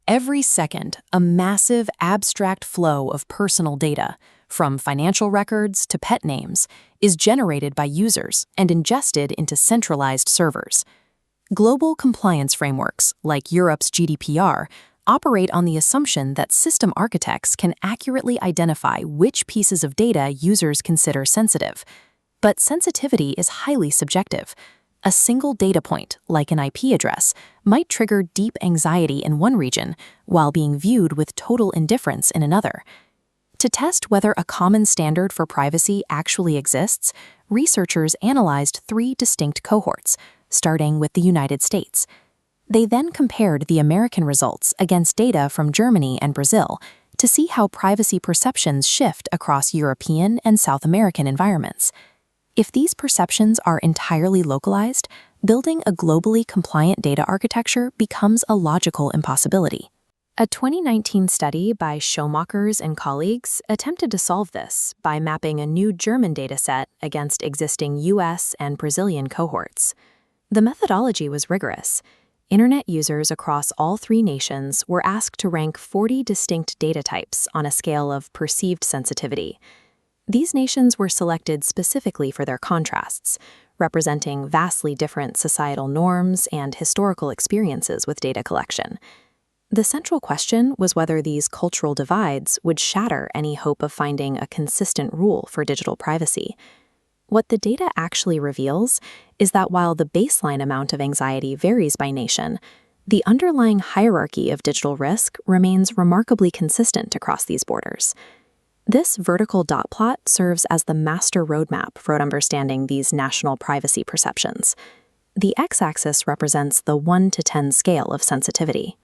Every second, a massive, abstract flow of personal data, from financial records to pet names, is generated by users and ingested into centralized servers. Global compliance frameworks, like Europe's GDPR, operate on the assumption that system architects can accurately identify which pieces of data users consider sensitive. But sensitivity is highly subjective. A single data point, like an IP address, might trigger deep anxiety in one region while being viewed with total indifference in another. To test whether a common standard for privacy actually exists, researchers analyzed 3 distinct cohorts, starting with the United States. They then compared the American results against data from Germany and Brazil to see how privacy perceptions shift across European and South American environments. If these perceptions are entirely localized, building a globally compliant data architecture becomes a logical impossibility. A 2019 study by Schomakers and colleagues attempted to solve this by mapping a new German dataset against existing US and Brazilian cohorts. The methodology was rigorous. Internet users across all 3 nations were asked to rank 40 distinct data types on a scale of perceived sensitivity. These nations were selected specifically for their contrasts, representing vastly different societal norms and historical experiences with data collection. The central question was whether these cultural divides would shatter any hope of finding a consistent rule for digital privacy. What the data actually reveals is that while the baseline amount of anxiety varies by nation, the underlying hierarchy of digital risk remains remarkably consistent across these borders. This vertical dot plot serves as the master roadmap for understanding these national privacy perceptions. The x-axis represents the 1 to 10 scale of sensitivity.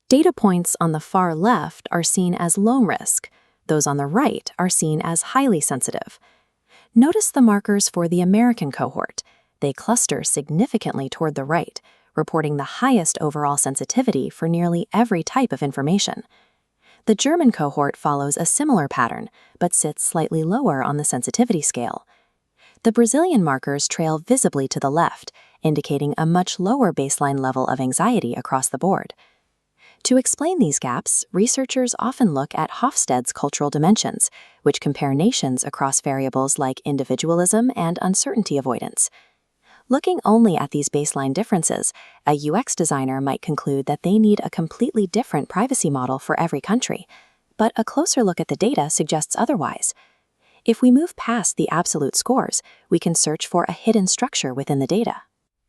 Data points on the far left are seen as low risk. Those on the right are seen as highly sensitive. Notice the markers for the American cohort. They cluster significantly toward the right, reporting the highest overall sensitivity for nearly every type of information. The German cohort follows a similar pattern, but sits slightly lower on the sensitivity scale. The Brazilian markers trail visibly to the left, indicating a much lower baseline level of anxiety across the board. To explain these gaps, researchers often look at Hofstede's cultural dimensions, which compare nations across variables like individualism and uncertainty avoidance. Looking only at these baseline differences, a UX designer might conclude that they need a completely different privacy model for every country, but a closer look at the data suggests otherwise. If we move past the absolute scores, we can search for a hidden structure within the data.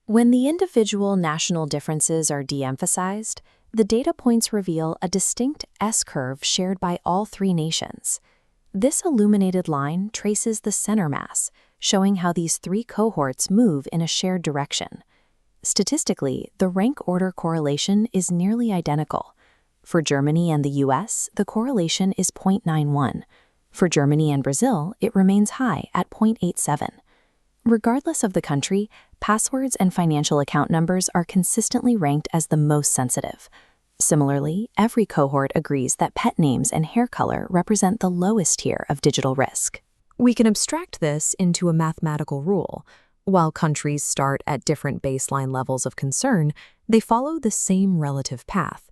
When the individual national differences are de-emphasized, the data points reveal a distinct S-curve shared by all 3 nations. This illuminated line traces the center mass, showing how these 3 cohorts move in a shared direction. Statistically, the rank order correlation is nearly identical. For Germany and the US, the correlation is 0.91. For Germany and Brazil, it remains high at 0.87. Regardless of the country, passwords and financial account numbers are consistently ranked as the most sensitive. Similarly, every cohort agrees that pet names and hair color represent the lowest tier of digital risk. We can abstract this into a mathematical rule. While countries start at different baseline levels of concern, they follow the same relative path.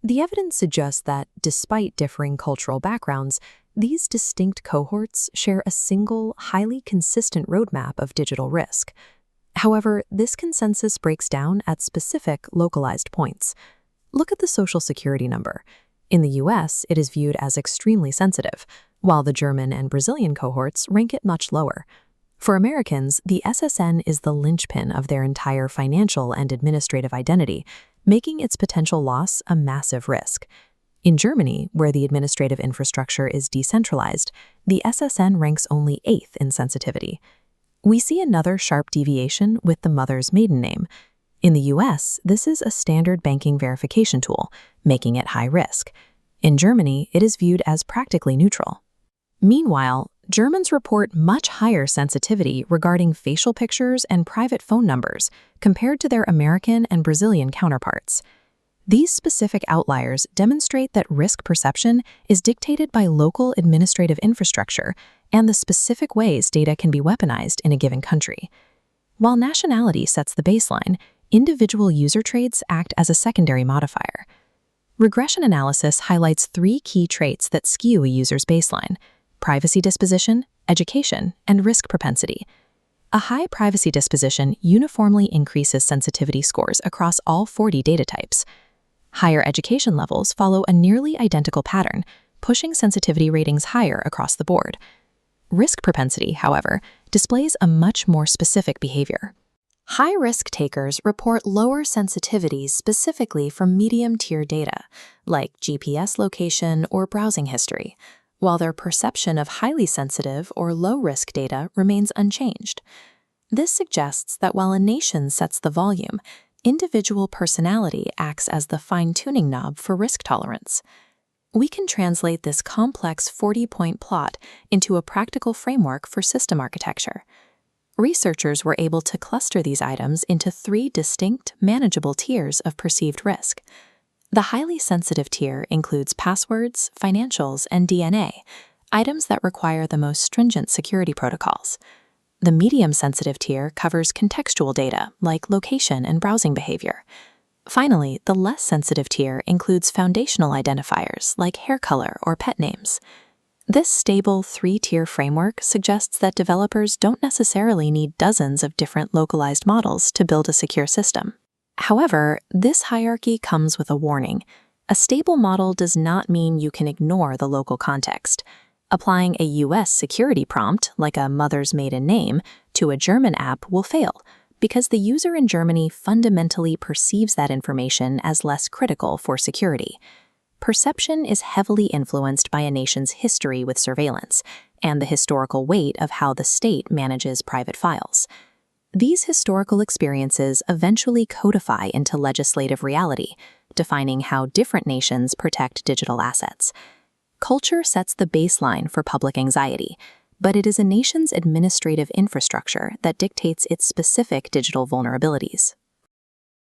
The evidence suggests that, despite differing cultural backgrounds, these distinct cohorts share a single, highly consistent roadmap of digital risk. However, this consensus breaks down at specific, localized points. Look at the Social Security number. In the US, it is viewed as extremely sensitive, while the German and Brazilian cohorts rank it much lower. For Americans, the SSN is the linchpin of their entire financial and administrative identity, making its potential loss a massive risk. In Germany, where the administrative infrastructure is decentralized, the SSN ranks only 8th in sensitivity. We see another sharp deviation with the mother's maiden name. In the US, this is a standard banking verification tool, making it high risk. In Germany, it is viewed as practically neutral. Meanwhile, Germans report much higher sensitivity regarding facial pictures and private phone numbers compared to their American and Brazilian counterparts. These specific outliers demonstrate that risk perception is dictated by local administrative infrastructure and the specific ways data can be weaponized in a given country. While nationality sets the baseline, individual user traits act as a secondary modifier. Regression analysis highlights 3 key traits that skew a user's baseline: privacy disposition, education, and risk propensity. A high privacy disposition uniformly increases sensitivity scores across all 40 data types. Higher education levels follow a nearly identical pattern, pushing sensitivity ratings higher across the board. Risk propensity, however, displays a much more specific behavior. High-risk takers report lower sensitivities specifically from medium-tier data, like GPS location or browsing history, while their perception of highly sensitive or low-risk data remains unchanged. This suggests that while a nation sets the volume, individual personality acts as the fine-tuning knob for risk tolerance. We can translate this complex 40-point plot into a practical framework for system architecture. Researchers were able to cluster these items into 3 distinct, manageable tiers of perceived risk. The highly sensitive tier includes passwords, financials, and DNA, items that require the most stringent security protocols. The medium-sensitive tier covers contextual data, like location and browsing behavior. Finally, the less sensitive tier includes foundational identifiers, like hair color or pet names. This stable 3-tier framework suggests that developers don't necessarily need dozens of different localized models to build a secure system. However, this hierarchy comes with a warning. A stable model does not mean you can ignore the local context. Applying a US security prompt, like a mother's maiden name, to a German app will fail, because the user in Germany fundamentally perceives that information as less critical for security. Perception is heavily influenced by a nation's history with surveillance and the historical weight of how the state manages private files. These historical experiences eventually codify into legislative reality, defining how different nations protect digital assets. Culture sets the baseline for public anxiety, but it is a nation's administrative infrastructure that dictates its specific digital vulnerabilities.